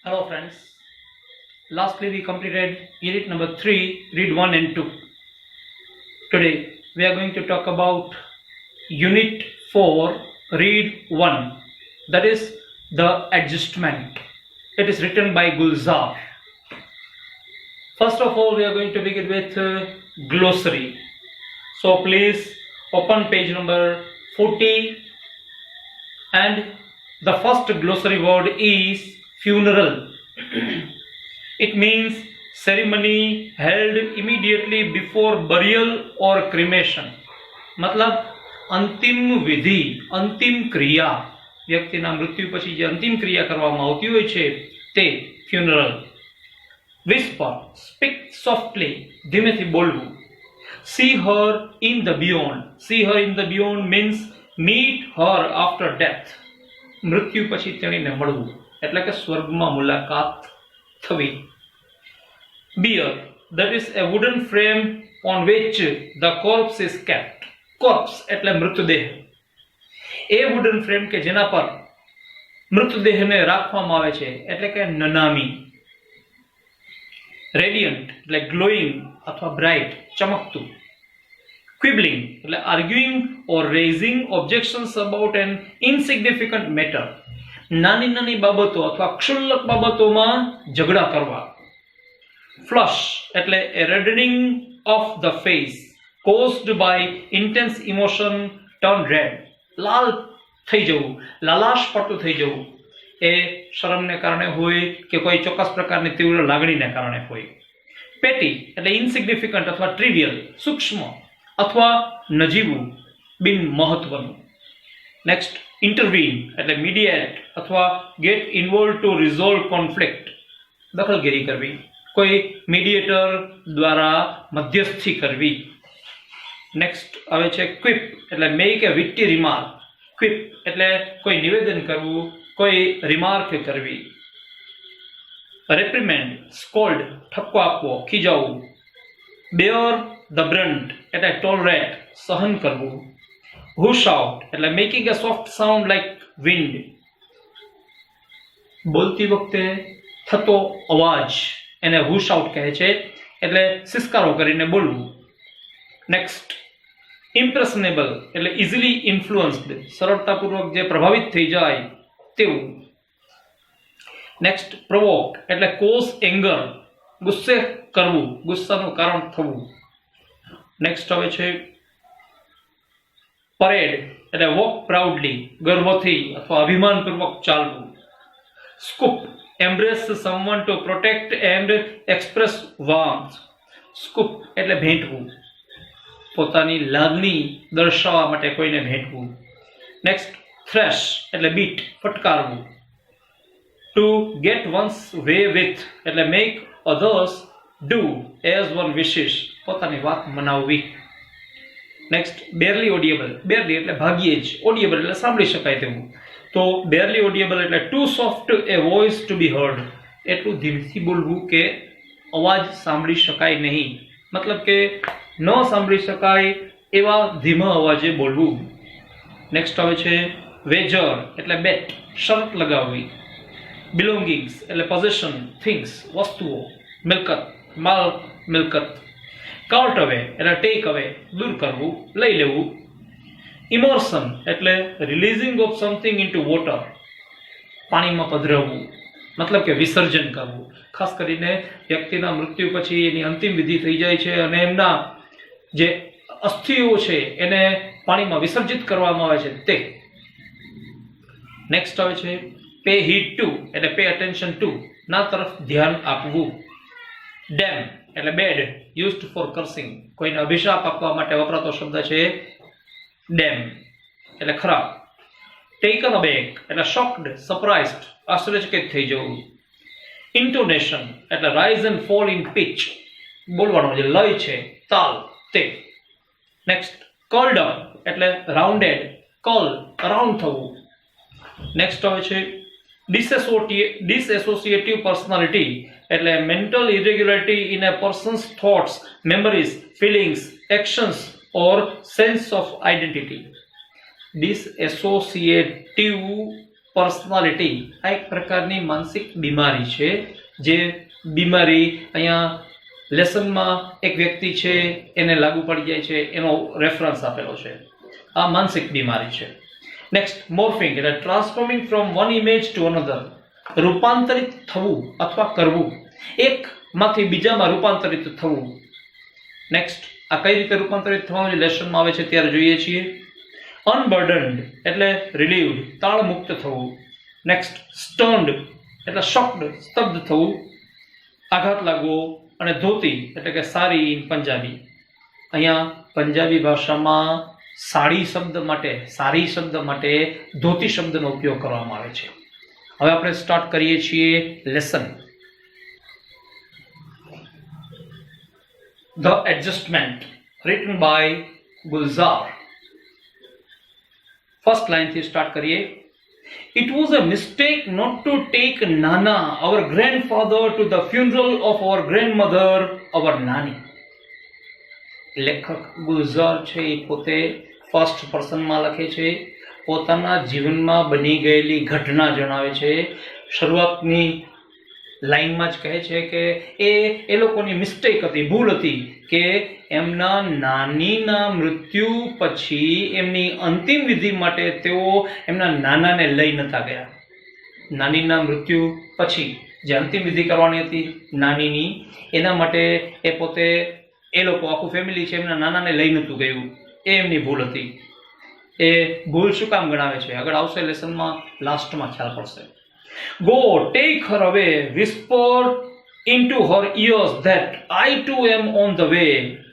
Hello friends. Lastly we completed unit number 3, read 1 and 2. Today we are going to talk about unit 4, read 1. That is the adjustment. It is written by Gulzar. First of all we are going to begin with glossary. So please open page number 40 and the first glossary word is funeral. It means ceremony held immediately before burial or cremation. मतलब અંતિમ વિધિ, અંતિમ ક્રિયા, વ્યક્તિના મૃત્યુ પછી જે અંતિમ ક્રિયા કરવામાં આવતી હોય છે તે funeral. Whisper, speak softly, ધીમેથી બોલવું. See her in the beyond. See her in the beyond means meet her after death. મૃત્યુ પછી તેણીને મળવું એટલે કે સ્વર્ગમાં મુલાકાત થવી. Bier, that is a wooden frame on which the corpse is kept. Corpse એટલે મૃતદેહ. એ wooden frame કે જેના પર મૃતદેહને રાખવામાં આવે છે એટલે કે નનામી. Radiant એટલે glowing અથવા bright, ચમકતું. Quibbling એટલે arguing or raising objections about an insignificant matter. નાની નાની બાબતો અથવા ક્ષુલ્લક બાબતોમાં ઝઘડા કરવા. Flush એટલે a reddening of the face caused by intense emotion turn red. લાલ થઈ જવું, લાલાશ પડતું થઈ જવું. એ શરમને કારણે હોય કે કોઈ ચોક્કસ પ્રકારની તીવ્ર લાગણીને કારણે હોય. પેટી એટલે ઇન્સિગ્નિફિકન્ટ અથવા ટ્રિવિયલ, સૂક્ષ્મ અથવા નજીવું, બિન મહત્વનું. નેક્સ્ટ ઇન્ટરવીન એટલે મીડિયેટ અથવા get involve to resolve conflict, દખલગીરી કરવી, કોઈ મીડિયેટર દ્વારા મધ્યસ્થી કરવી. નેક્સ્ટ આવે છે ક્વિપ એટલે મેક એ વિટ્ટી રિમાર્ક. ક્વિપ એટલે કોઈ નિવેદન કરવું, કોઈ રિમાર્ક કરવી. રેપ્રિમેન્ડ, સ્કોલ્ડ, ઠપકો આપવો, ખીજાવવું. બેર ધ બ્રન્ટ એટલે ટોલરેટ, સહન કરવું. હુશ આઉટ એટલે making a soft sound like wind, બોલતી વખતે થતો અવાજ એને હુશ આઉટ કહે છે, એટલે સિસકારો કરીને બોલવું. નેક્સ્ટ ઇમ્પ્રેશનેબલ એટલે ઇઝીલી ઇન્ફ્લુઅન્સ્ડ, સરળતાપૂર્વક જે પ્રભાવિત થઈ જાય તેવું. નેક્સ્ટ પ્રોવોક એટલે કોઝ એંગર, ગુસ્સે કરવું, ગુસ્સાનું કારણ થવું. નેક્સ્ટ આવે છે પરેડ એટલે વોક પ્રાઉડલી, ગર્વથી અથવા અભિમાનપૂર્વક ચાલવું. Scoop embrace someone to protect and express warmth. Scoop એટલે ભેટવું, પોતાની લાગણી દર્શાવવા માટે કોઈને ભેટવું. નેક્સ્ટ થ્રેશ એટલે બીટ, ફટકારવું. To get one's way with એટલે make others do as one wishes, પોતાની વાત મનાવવી. નેક્સ્ટ બેરલી ઓડિયેબલ, બેરલી એટલે ભાગ્યે જ, ઓડિયેબલ એટલે સાંભળી શકાય તેવું. તો બેરલી ઓડિયેબલ એટલે too soft a voice to be heard, એટલું ધીમથી બોલવું કે અવાજ સાંભળી શકાય નહીં, મતલબ કે ન સાંભળી શકાય એવા ધીમા અવાજે બોલવું. નેક્સ્ટ આવે છે વેજર એટલે બેટ, શરત લગાવવી. બિલોંગિંગ્સ એટલે પોઝેશન, થિંગ્સ, વસ્તુઓ, મિલકત, માલ મિલકત. કાર્ટ અવે એટલે ટેક અવે, દૂર કરવું, લઈ લેવું. ઇમર્શન એટલે releasing of something into water, પાણીમાં પધરાવવું, મતલબ કે વિસર્જન કરવું. ખાસ કરીને વ્યક્તિના મૃત્યુ પછી એની અંતિમ વિધિ થઈ જાય છે અને એમના જે અસ્થિઓ છે એને પાણીમાં વિસર્જિત કરવામાં આવે છે તે. નેક્સ્ટ આવે છે પે હીડ ટુ એટલે પે અટેન્શન ટુ, ના તરફ ધ્યાન આપવું. ડેમ એટલે બેડ, યુઝડ ફોર કર્સિંગ, કોઈને અભિશાપ આપવા માટે વપરાતો શબ્દ છે ડેમ એટલે ખરાબ. ટેકન અબેક એટલે શોક્ડ, સરપ્રાઇઝડ, આશ્ચર્યચકિત થઈ જવું. ઇન્ટોનેશન એટલે rise and fall in pitch, બોલવાનો જે લય છે, તાલ, તે. નેક્સ્ટ કર્લ્ડ અપ એટલે રાઉન્ડેડ, કર્લ રાઉન્ડ થવું. નેક્સ્ટ આવે છે ડિસએસોસિએટિવ પર્સનાલિટી એટલે mental irregularity in a person's thoughts, memories, feelings, actions or sense of identity. Disassociative personality આ એક પ્રકારની માનસિક બીમારી છે, જે બીમારી અહીંયા લેસનમાં એક વ્યક્તિ છે એને લાગુ પડી જાય છે, એનો રેફરન્સ આપેલો છે. આ માનસિક બીમારી છે. નેક્સ્ટ, મોર્ફિંગ એટલે transforming from one image to another, રૂપાંતરિત થવું અથવા કરવું, એક માંથી બીજામાં રૂપાંતરિત થવું. નેક્સ્ટ, આ કઈ રીતે રૂપાંતરિત થવાનું લેસનમાં આવે છે ત્યારે જોઈએ છીએ. અનબર્ડન્ડ એટલે રિલીવડ, તાળ મુક્ત થવું. નેક્સ્ટ, સ્ટર્ન્ડ એટલે શોક્ડ, સ્તબ્ધ થવું, આઘાત લાગવો. અને ધોતી એટલે કે સાડી પંજાબી. અહીંયા પંજાબી ભાષામાં સાડી શબ્દ માટે ધોતી શબ્દનો ઉપયોગ કરવામાં આવે છે. હવે આપણે સ્ટાર્ટ કરીએ છીએ lesson. The adjustment written by Gulzar. First line થી સ્ટાર્ટ કરીએ. It was a mistake not to take Nana, our grandfather, to the funeral of our grandmother, our Nani. લેખક ગુલઝાર છે એ પોતે ફર્સ્ટ પર્સનમાં લખે છે, પોતાના જીવનમાં બની ગયેલી ઘટના જણાવે છે. શરૂઆતની લાઈનમાં જ કહે છે કે એ લોકોની મિસ્ટેક હતી, ભૂલ હતી કે એમના નાનીના મૃત્યુ પછી એમની અંતિમ વિધિ માટે તેઓ એમના નાનાને લઈ નતા ગયા. નાનીના મૃત્યુ પછી જે અંતિમ વિધિ કરવાની હતી નાનીની, એના માટે એ પોતે એ લોકો આખું ફેમિલી છે એમના નાનાને લઈ નતું ગયું. એ એમની ભૂલ હતી. એ ભૂલ શું કામ ગણાવે છે આગળ આવશે લેસનમાં, લાસ્ટમાં ખ્યાલ પડશે. Go, take her away, whisper into her ears that I too am on the way,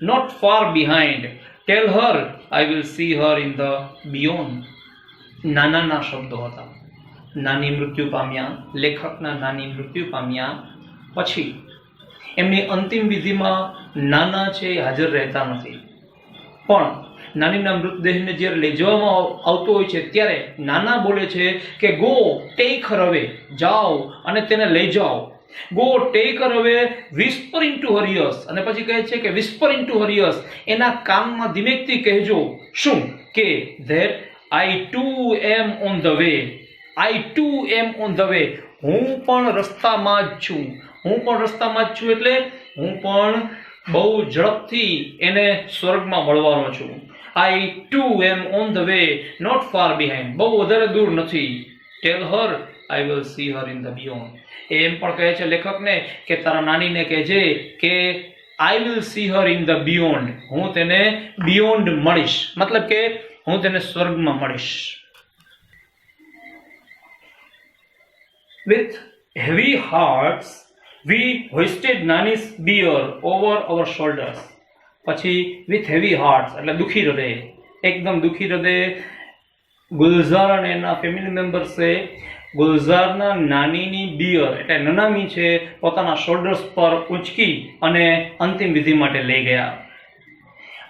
not far behind. Tell her I will see her in the beyond. નાનાના શબ્દો હતા. નાની મૃત્યુ પામ્યા, લેખકના નાની મૃત્યુ પામ્યા પછી એમની અંતિમ વિધિમાં નાના છે હાજર રહેતા નથી, પણ નાનીના મૃતદેહને જ્યારે લઈ જવામાં આવતો હોય છે ત્યારે નાના બોલે છે કે ગો ટેક હર અવે, જાઓ અને તેને લઈ જાઓ. ગો ટેક હર અવે, વિસ્પર ઇન્ટુ હર ઇયર્સ, અને પછી કહે છે કે વિસ્પર ઇન્ટુ હર ઇયર્સ, એના કાનમાં ધીમેકથી કહેજો. શું? કે that I to am on the way, I to am on the way, હું પણ રસ્તામાં જ છું. હું પણ રસ્તામાં જ છું એટલે હું પણ બહુ ઝડપથી એને સ્વર્ગમાં મળવાનો છું. I too am on the way, not far behind. બહુ વધારે દૂર નથી. Tell her I will see her in the beyond. એમ પણ કહે છે લેખકને કે તારા નાનીને કહેજે કે I will see her in the beyond. હું તેને beyond મળીશ, મતલબ કે હું તેને સ્વર્ગમાં મળીશ. With heavy hearts we hoisted Nani's bier over our shoulders. પછી વિથ હેવી હાર્ટ એટલે દુઃખી હૃદય, એકદમ દુઃખી હૃદય ગુલઝાર અને એના ફેમિલી મેમ્બર્સે ગુલઝારના નાનીની બિયર એટલે નનામી છે પોતાના શોલ્ડર્સ પર ઊંચકી અને અંતિમ વિધિ માટે લઈ ગયા.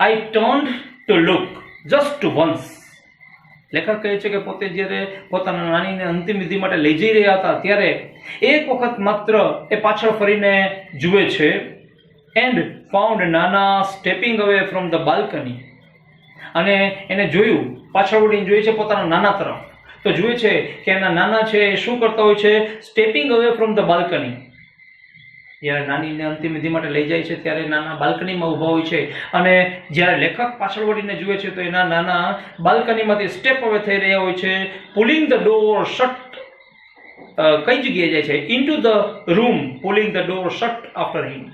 I turned to look just once. લેખક કહે છે કે પોતે જ્યારે પોતાના નાનીને અંતિમ વિધિ માટે લઈ જઈ રહ્યા હતા ત્યારે એક વખત માત્ર એ પાછળ ફરીને જુએ છે. and found Nana stepping away from the balcony. અને એને જોયું, પાછળ વળીને જોઈએ છે પોતાના નાના તરફ, તો જુએ છે કે એના નાના છે શું કરતા હોય છે, stepping away from the balcony. જ્યારે નાનીને અંતિમ વિધિ માટે લઈ જાય છે ત્યારે નાના બાલ્કનીમાં ઊભા હોય છે, અને જ્યારે લેખક પાછળ વળીને જુએ છે તો એના નાના બાલ્કનીમાંથી સ્ટેપ અવે થઈ રહ્યા હોય છે. પુલિંગ ધ ડોર શટ, કઈ જગ્યાએ જાય છે, into the room, pulling the door shut after him.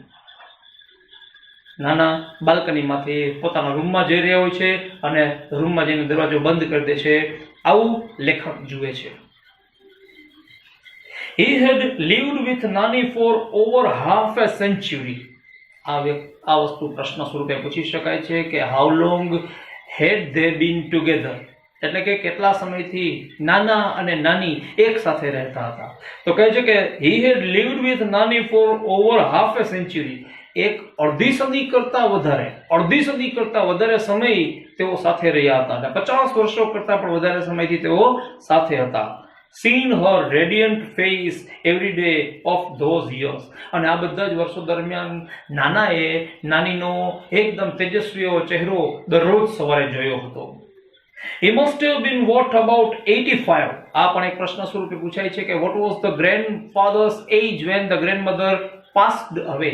નાના બાલ્કનીમાંથી પોતાના રૂમમાં જઈ રહ્યા હોય છે અને રૂમમાં જઈને દરવાજો બંધ કરી દે છે. આવું લેખક જુએ છે. He had lived with Nani for over half a century. આ વસ્તુ પ્રશ્ન સ્વરૂપે પૂછી શકાય છે કે how long had they been together, એટલે કે કેટલા સમયથી નાના અને નાની એક સાથે રહેતા હતા. તો કહે છે કે he had lived with Nani for over half a century. એક અડધી સદી કરતા વધારે સમય તેઓ સાથે રહ્યા હતા, અને 50 વર્ષો કરતા પણ વધારે સમયથી તેઓ સાથે હતા. seen her radiant face every day of those years. અને આ બધા જ વર્ષો દરમિયાન નાનાએ નાનીનો એકદમ તેજસ્વી એવો ચહેરો દરરોજ સવારે જોયો હતો. He must have been what, about 85. આ પણ એક પ્રશ્ન સ્વરૂપે પૂછાય છે કે what was the grandfather's age when the grandmother passed away.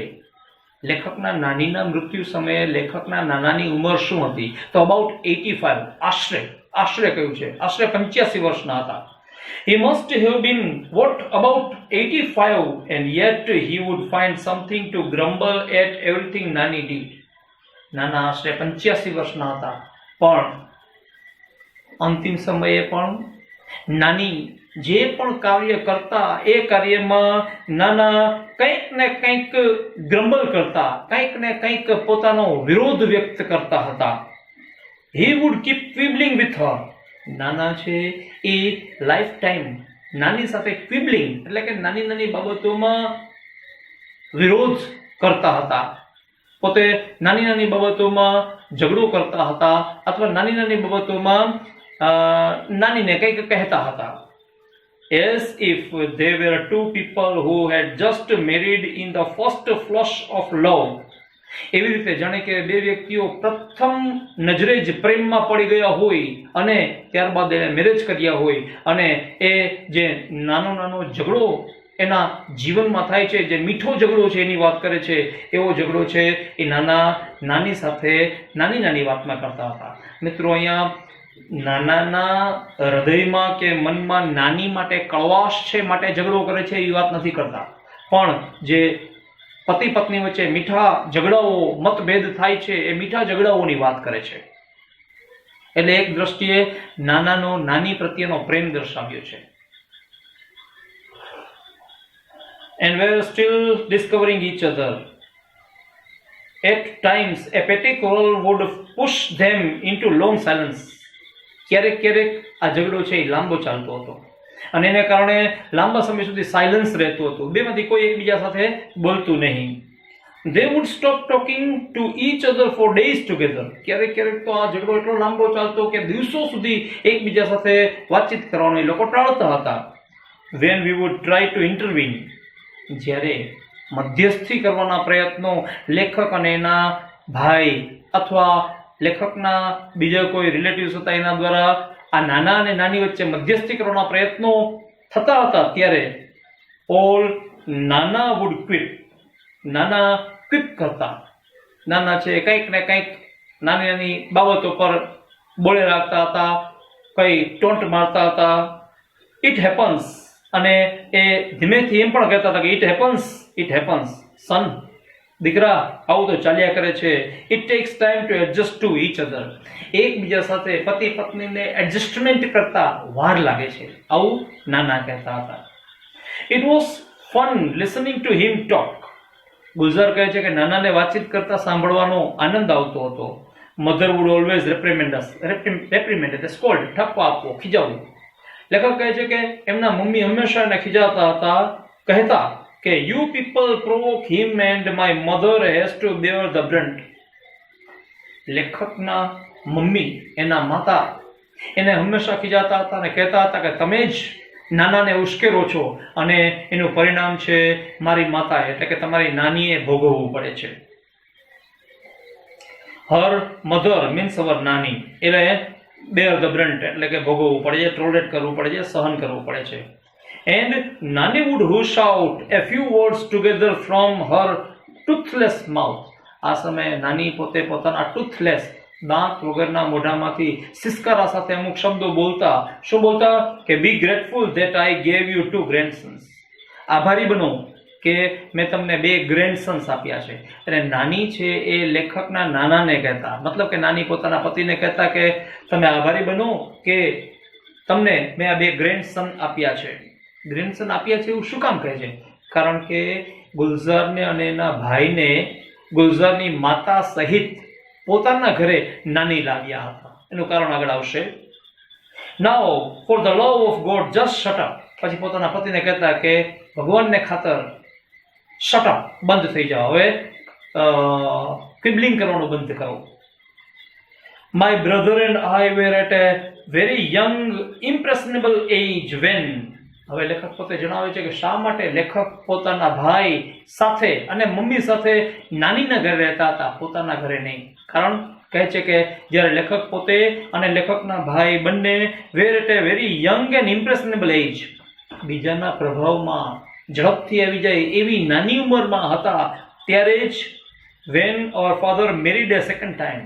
લેખકના નાનીના મૃત્યુ સમયે લેખકના નાનાની ઉંમર શું હતી? તો અબાઉટ 85. આશરે કહ્યું છે, આશરે 85 વર્ષના હતા. He must have been what about 85 and yet he would find something to grumble at everything Nani did. નાના આશરે 85 વર્ષના હતા, પણ અંતિમ સમયે પણ નાની જે પણ કાર્ય કરતા એ કાર્યમાં નાના કંઈક ને કંઈક ગ્રમ્બલ કરતા, કંઈક ને કંઈક પોતાનો વિરોધ વ્યક્ત કરતા હતા. He would keep quibbling with her. નાના છે એ લાઈફ ટાઈમ નાની સાથે ક્વિબલિંગ એટલે કે નાની નાની બાબતોમાં વિરોધ કરતા હતા, પોતે નાની નાની બાબતોમાં ઝઘડો કરતા હતા અથવા નાની નાની બાબતોમાં નાનીને કંઈક કહેતા હતા. As if they were two people who had just married in the first flush of love. એવી રીતે જાણે કે બે વ્યક્તિઓ પ્રથમ નજરે જ પ્રેમમાં પડી ગયા હોય અને ત્યારબાદ એને મેરેજ કર્યા હોય અને એ જે નાનો નાનો ઝઘડો એના જીવનમાં થાય છે, જે મીઠો ઝઘડો છે એની વાત કરે છે, એવો ઝઘડો છે એ નાની સાથે નાની નાની વાતમાં કરતા હતા. મિત્રો, અહીંયા નાનાના હૃદયમાં કે મનમાં નાની માટે કળવાશ છે માટે ઝઘડો કરે છે એવી વાત નથી કરતા, પણ જે પતિ પત્ની વચ્ચે મીઠા ઝઘડાઓ મતભેદ થાય છે એ મીઠા ઝઘડાઓની વાત કરે છે. એટલે એક દ્રષ્ટિએ નાનાનો નાની પ્રત્યેનો પ્રેમ દર્શાવ્યો છે. And were still discovering each other. At times a petty quarrel would push them into long silence. ક્યારેક ક્યારેક આ ઝઘડો છે એ લાંબો ચાલતો હતો અને એને કારણે લાંબા સમય સુધી સાયલન્સ રહેતું હતું, બેમાંથી કોઈ એકબીજા સાથે બોલતું નહીં. They would stop talking to each other for days together. ક્યારેક ક્યારેક તો આ ઝઘડો એટલો લાંબો ચાલતો કે દિવસો સુધી એકબીજા સાથે વાતચીત કરવાનો એ લોકો ટાળતા હતા. When we would try to intervene, જ્યારે મધ્યસ્થી કરવાના પ્રયત્નો લેખક અને એના ભાઈ અથવા લેખકના બીજા કોઈ રિલેટિવ્સ હતા એના દ્વારા આ નાના અને નાની વચ્ચે મધ્યસ્થી કરવાના પ્રયત્નો થતા હતા, ત્યારે ઓલ નાના વુડ ક્વિપ. નાના ક્વિપ કરતા. નાના છે કંઈક ને કંઈક નાની નાની બાબતો પર બોલે રાખતા હતા, કઈ ટોન્ટ મારતા હતા. It happens. અને એ ધીમેથી એમ પણ કહેતા હતા કે ઇટ હેપન્સ સન, દીકરા આવું તો ચાલ્યા કરે છે. It tax time to adjust to each other. એકબીજા સાથે પતિ પત્નીને એડજસ્ટમેન્ટ કરતા વાર લાગે છે, આવું નાના કહેતા હતા. It was fun listening to him talk. Gulzar કહે છે કે નાનાને વાતચીત કરતા સાંભળવાનો આનંદ આવતો હતો. મધર વુડ ઓલવેઝ રેપ્રિમેન્ડ એટલે સ્કોલ્ડ, ઠપકો આપવો, ખીજાવવું. લેખક કહે છે કે એમના મમ્મી હંમેશા એને ખીજાવતા હતા, કહેતા કે you people provoke him and my mother has to bear the brunt. લેખકના મમ્મી, એના માતા, એને હંમેશા ખીજાતા હતા અને કહેતા હતા કે તમે જ નાનાને ઉશ્કેરો છો અને એનું પરિણામ છે મારી માતા એટલે કે તમારી નાનીએ ભોગવવું પડે છે. હર મધર મીન્સ અવર નાની, એટલે બેર ધ બ્રન્ટ એટલે કે ભોગવવું પડે છે, ટોલરેટ કરવું પડે છે, સહન કરવું પડે છે. And Nani would hush out a few words together from her toothless mouth. આ સમયે નાની પોતે પોતાના ટૂથલેસ દાંત વગરના મોઢામાંથી સિસકારા સાથે અમુક શબ્દો બોલતા. શું બોલતા? કે be grateful that I gave you 2 grandsons. આભારી બનો કે મેં તમને 2 ગ્રેન્ડસન્સ આપ્યા છે. અને નાની છે એ લેખકના નાનાને કહેતા, મતલબ કે નાની પોતાના પતિને કહેતા કે તમે આભારી બનો કે તમને મેં આ 2 ગ્રેન્ડસન આપ્યા છે. ગ્રેન્ડસન આપ્યા છે એવું શું કામ કહે છે? કારણ કે ગુલઝારને અને એના ભાઈને ગુલઝારની માતા સહિત પોતાના ઘરે નાની લાવ્યા હતા. એનું કારણ આગળ આવશે. Now for the love of God just shut up. પછી પોતાના પતિને કહેતા કે ભગવાનને ખાતર શટ અપ, બંધ થઈ જાઓ, હવે ક્વિબલિંગ કરવાનું બંધ કરો. My brother and I were at a very young impressionable age when. હવે લેખક પોતે જણાવે છે કે શા માટે લેખક પોતાના ભાઈ સાથે અને મમ્મી સાથે નાનીના ઘરે રહેતા હતા, પોતાના ઘરે નહીં. કારણ કહે છે કે જ્યારે લેખક પોતે અને લેખકના ભાઈ બંને were at a very young and impressionable age, બીજાના પ્રભાવમાં ઝડપથી આવી જાય એવી નાની ઉંમરમાં હતા, ત્યારે જ when our father married a second time,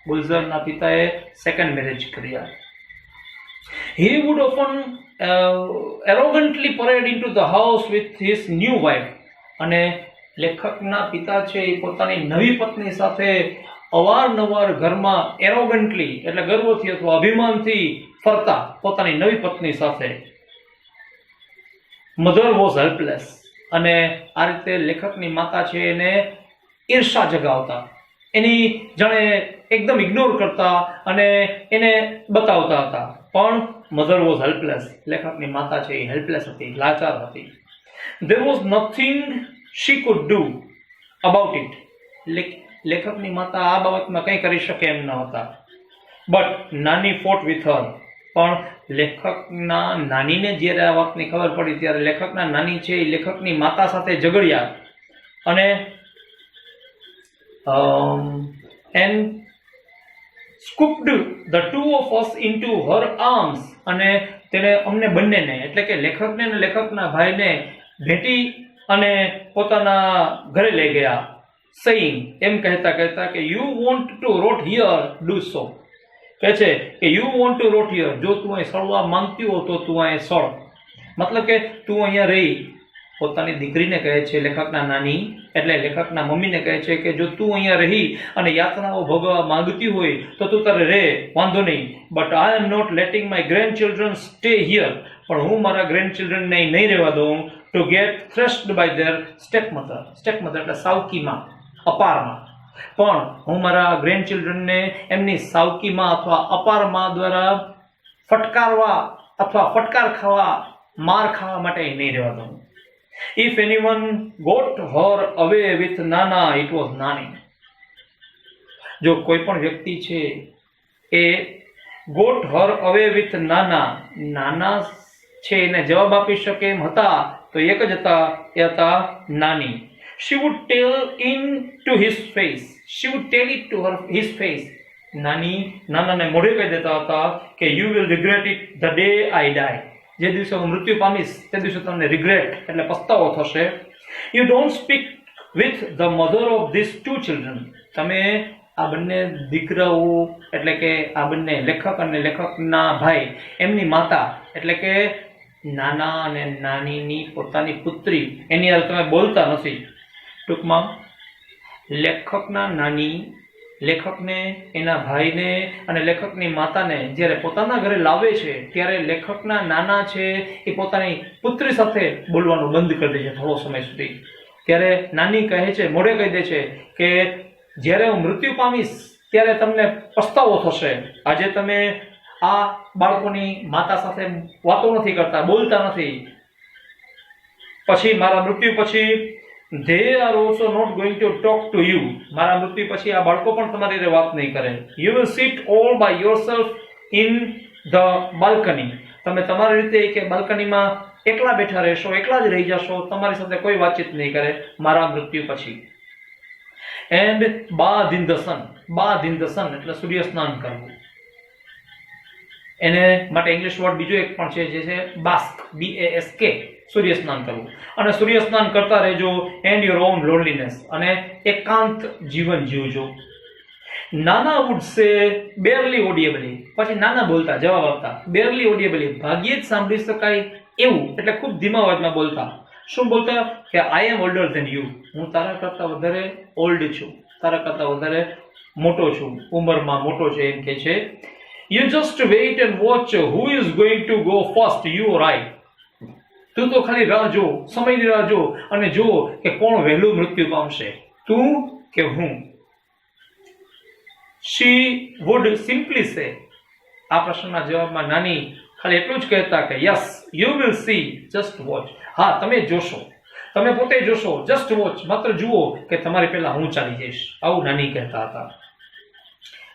ગુલઝરના પિતાએ સેકન્ડ મેરેજ કર્યા. He would often arrogantly parade into the house with his new wife. અને લેખકના પિતા છે એ પોતાની નવી પત્ની સાથે અવારનવાર ઘરમાં એરોગન્ટલી એટલે ગર્વથી અથવા અભિમાનથી ફરતા પોતાની નવી પત્ની સાથે. Mother was helpless. અને આ રીતે લેખકની માતા છે એને ઈર્ષા જગાવતા, એની જાણે એકદમ ઇગ્નોર કરતા અને એને બતાવતા હતા. પણ મધર વોઝ હેલ્પલેસ, લેખકની માતા છે એ હેલ્પલેસ હતી, લાચાર હતી. There was nothing she could do about it. લેખકની માતા આ બાબતમાં કંઈ કરી શકે એમ ન હતા. બટ નાની fought with her. પણ લેખકના નાનીને જ્યારે આ વાતની ખબર પડી ત્યારે લેખકના નાની છે એ લેખકની માતા સાથે ઝઘડ્યા અને and scooped the two of us into her arms. અને તેને અમને બંનેને એટલે કે લેખકને અને લેખકના ભાઈને ભેટી અને પોતાના ઘરે લઈ ગયા. saying, એમ કહેતા કહેતા કે you want to rot here, do so. કહે છે કે you want to rot here, જો તું અહીં સળવા માંગતી હો તો તું અહીં સળ. મતલબ કે તું અહીંયા રહી. પોતાની દીકરીને કહે છે લેખકના નાની એટલે લેખકના મમ્મીને કહે છે કે જો તું અહીંયા રહી અને યાતનાઓ ભોગવવા માંગતી હોય તો તું તારે રહે, વાંધો નહીં. But I am not letting my grandchildren stay here. પણ હું મારા ગ્રેન્ડ ચિલ્ડ્રનને નહીં રહેવા દઉં to get thrashed by their stepmother. Stepmother એટલે સાવકીમાં, અપારમાં. પણ હું મારા ગ્રેન્ડ ચિલ્ડ્રનને એમની સાવકીમાં અથવા અપારમાં દ્વારા ફટકારવા અથવા ફટકાર ખાવા, માર ખાવા માટે નહીં રહેવા દઉં. If anyone got her away with Nana, it was Nani. જો કોઈ પણ વ્યક્તિ છે એ got her away with Nana, નાના છે એને જવાબ આપી શકે એમ હતા તો એક જ હતા, એ હતા નાની. She would tell in to his face. She would tell it to his face. નાની નાનાને મોઢે કહી દેતા હતા કે you will regret it the day I die. જે દિવસે હું મૃત્યુ પામીશ તે દિવસે તમને રિગ્રેટ એટલે પસ્તાવો થશે. You don't speak with the mother of this two children. તમે આ બંને દીકરાઓ એટલે કે આ બંને લેખક અને લેખકના ભાઈ એમની માતા એટલે કે નાના અને નાનીની પોતાની પુત્રી એની હારે તમે બોલતા નથી. ટૂંકમાં લેખકના નાની લેખકને, એના ભાઈને અને લેખકની માતાને જ્યારે પોતાના ઘરે લાવે છે ત્યારે લેખકના નાના છે એ પોતાની પુત્રી સાથે બોલવાનું બંધ કરી દે છે થોડો સમય સુધી. ત્યારે નાની કહે છે, મોઢે કહી દે છે કે જ્યારે હું મૃત્યુ પામીશ ત્યારે તમને પસ્તાવો થશે. આજે તમે આ બાળકોની માતા સાથે વાતો નથી કરતા, બોલતા નથી. પછી મારા મૃત્યુ પછી they are also not going to talk to you. મારા મૃત્યુ પછી આ બાળકો પણ તમારી સાથે વાત નહીં કરે. You will sit all by yourself in the balcony. તમે તમારી રીતે કે બાલ્કનીમાં એકલા બેઠા રહેશો, એકલા જ રહી જશો, તમારી સાથે કોઈ વાતચીત નહીં કરે મારા મૃત્યુ પછી. And bathe in the sun. Bathe in the sun એટલે સૂર્ય સ્નાન કરવું. એને માટે ઇંગ્લિશ વર્ડ બીજો એક પણ છે જે છે બાસ્ક, BASK, સૂર્ય સ્નાન કરવું. અને સૂર્ય સ્નાન કરતા રહેજો એન્ડ યોર ઓન લોનલીનેસ, અને એકાંત જીવન જીવજો. નાના વુડ સે બેરલી ઓડિયેબલી. પછી નાના બોલતા, જવાબ આપતા બેરલી ઓડિયેબલી, ભાગ્યે જ સાંભળી શકાય એવું એટલે ખૂબ ધીમા અવાજમાં બોલતા. શું બોલતા કે આઈ એમ ઓલ્ડર ધેન યુ. હું તારા કરતા વધારે ઓલ્ડ છું, તારા કરતા વધારે મોટો છું, ઉંમરમાં મોટો છે એમ કે છે. You just wait and watch who is going to go first, you or I. તું તો ખાલી રાહ જો, સમયની રાહ જો અને જો કે કોણ વહેલું મૃત્યુ પામશે, તું કે હું. She would simply say. આ પ્રશ્નના જવાબમાં નાની ખાલી એટલું જ કહેતા કે yes you will see, just watch. હા તમે જોશો, તમે પોતે જોશો, જસ્ટ વોચ, માત્ર જુઓ કે તમારી પહેલા હું ચાલી જઈશ. આવું નાની કહેતા હતા.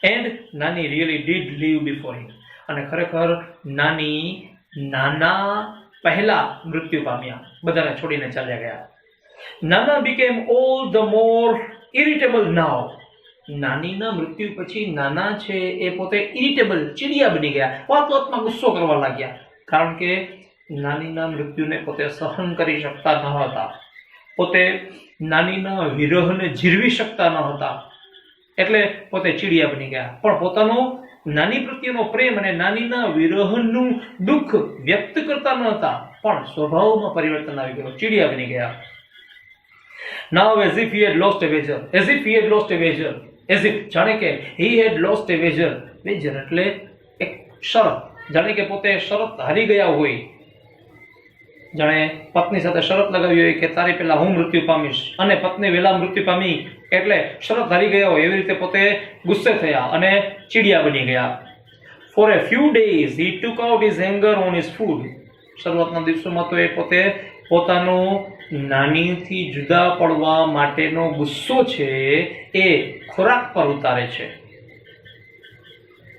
એન્ડ નાની રિયલી ડીડ લીવ બિફોર હિમ. અને ખરેખર નાની નાના પહેલા મૃત્યુ પામ્યા, બધાને છોડીને ચાલ્યા ગયા. નાના became all the more irritable now. નાનીના મૃત્યુ પછી નાના છે એ પોતે ઇરિટેબલ, ચીડિયા બની ગયા, વાત વાતમાં ગુસ્સો કરવા લાગ્યા, કારણ કે નાનીના મૃત્યુને પોતે સહન કરી શકતા ન હતા, પોતે નાનીના વિરહને જીરવી શકતા ન હતા, એટલે પોતે ચીડિયા બની ગયા. પણ પોતાનો નાની પ્રત્યેનો પ્રેમ અને નાનીના વિરહનું દુઃખ વ્યક્ત કરતા ન હતા, પણ સ્વભાવમાં પરિવર્તન આવી ગયું, ચીડિયા બની ગયા. Now as if he had lost a wager, as if he had lost a wager, as if જાણે કે he had lost a wager, wager એટલે એક શરત, જાણે કે પોતે શરત હારી ગયા હોય, જાણે પત્ની સાથે શરત લગાવી હોય કે તારી પહેલા હું મૃત્યુ પામીશ, અને પત્ની વહેલા મૃત્યુ પામી એટલે શરત હારી ગયા હોય, એવી રીતે પોતે ગુસ્સે થયા અને ચીડિયા બની ગયા. For a few days he took out his anger on his food. શરૂઆતના દિવસોમાં તો એ પોતે પોતાનો નાનીથી જુદા પડવા માટેનો ગુસ્સો છે એ ખોરાક પર ઉતારે છે.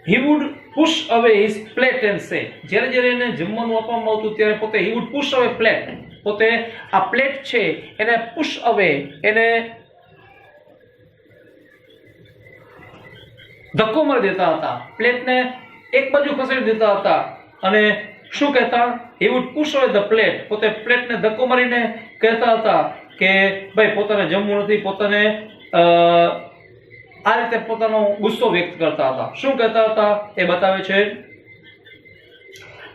He would push away his plate and say, જ્યારે જ્યારે એને જમવાનું આપવામાં આવતું ત્યારે પોતે he would push away plate, પોતે આ પ્લેટ છે એને push away, એને ધક્કો મારી દેતા હતા, પ્લેટને એક બાજુ ખસેડી દેતા હતા, અને શું કહેતા? he would push away the plate, પોતે પ્લેટને ધક્કો મારીને કહેતા હતા કે ભાઈ પોતાને જમવું નથી, પોતાને આ રીતે પોતાનો ગુસ્સો વ્યક્ત કરતા હતા. શું કહેતા હતા એ બતાવે છે.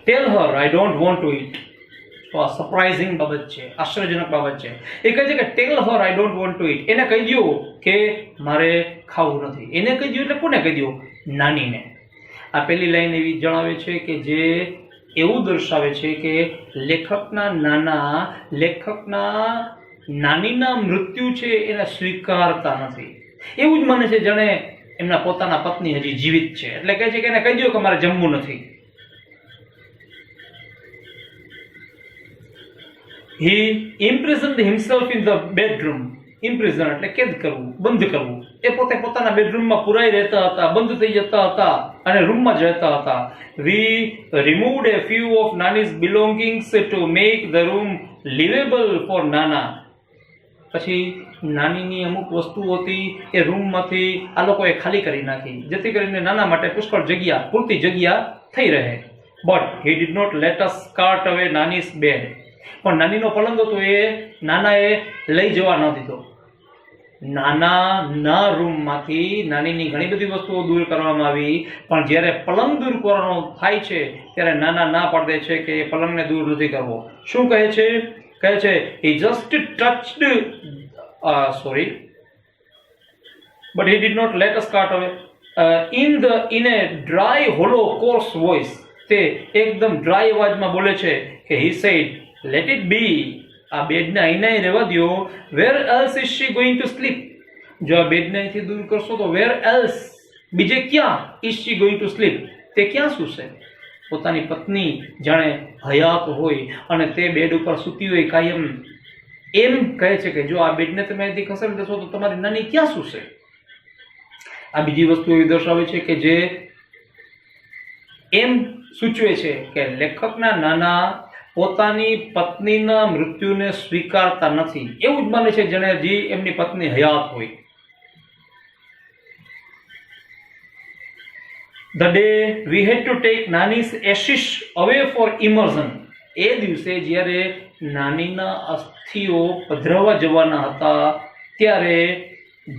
Tell her I don't want to eat. તો આ સરપ્રાઇઝિંગ બાબત છે, આશ્ચર્યજનક બાબત છે. એ કહે છે કે tell her I don't want to eat, એને કહી દો કે મારે ખાવું નથી. એને કહી દો એટલે કોને કહી દો? નાનીને. આ પહેલી લાઈન એવી જણાવે છે કે જે એવું દર્શાવે છે કે લેખકના નાનીના મૃત્યુ છે એને સ્વીકારતા નથી. એવું જ માને છે જાણે એમના પોતાના પત્ની હજી જીવિત છે, એટલે કહે છે કે એને કહી દો કે મારે જમવું નથી. He imprisoned himself in the bedroom. Imprison એટલે કેદ કરવું, બંધ કરવું. એ પોતે પોતાના બેડરૂમમાં પુરાઈ રહેતા હતા, બંધ થઈ જતા હતા અને રૂમમાં જ રહેતા હતા. We removed a few of Nani's belongings to make the room livable for Nana. પછી નાનીની અમુક વસ્તુઓ હતી એ રૂમમાંથી આ લોકોએ ખાલી કરી નાખી, જેથી કરીને નાના માટે પુષ્કળ જગ્યા, પૂરતી જગ્યા થઈ રહે. But he did not let us cart away Nani's bed. પણ નાનીનો પલંગ હતો એ નાનાએ લઈ જવા ન દીધો. નાના રૂમમાંથી નાનીની ઘણી બધી વસ્તુઓ દૂર કરવામાં આવી, પણ જ્યારે પલંગ દૂર કરવાનો થાય છે ત્યારે નાના ના પાડે છે કે એ પલંગને દૂર નથી કરવો. શું કહે છે? કહે છે he just touched but he did not let us cart away in a dry hollow coarse voice. તે એકદમ ડ્રાય અવાજમાં બોલે છે કે he said let it be. આ બેડને અહીંને રહેવા દો. where else is she going to sleep? જો આ બેડને અહીંથી દૂર કરશો તો where else, બીજે ક્યાં is she going to sleep, તે ક્યાં સૂશે? પોતાની પત્ની જાણે હયાત હોય અને તે બેડ ઉપર સૂતી હોય કાયમ, એમ કહે છે કે જો આ બેડને તમે અહીંથી ખસેડી દેશો તો તમારી નાની ક્યાં સૂશે? આ બીજી વસ્તુ એવી દર્શાવે છે કે જે એમ સૂચવે છે કે લેખકના નાના પોતાની પત્નીના મૃત્યુને સ્વીકારતા નથી. એવું જ માને છે જેને જે એમની પત્ની હયાત હોય. The day we had to take Nani's ashes away for immersion. એ દિવસે જ્યારે નાનીના અસ્થિઓ પધરાવવા જવાના હતા ત્યારે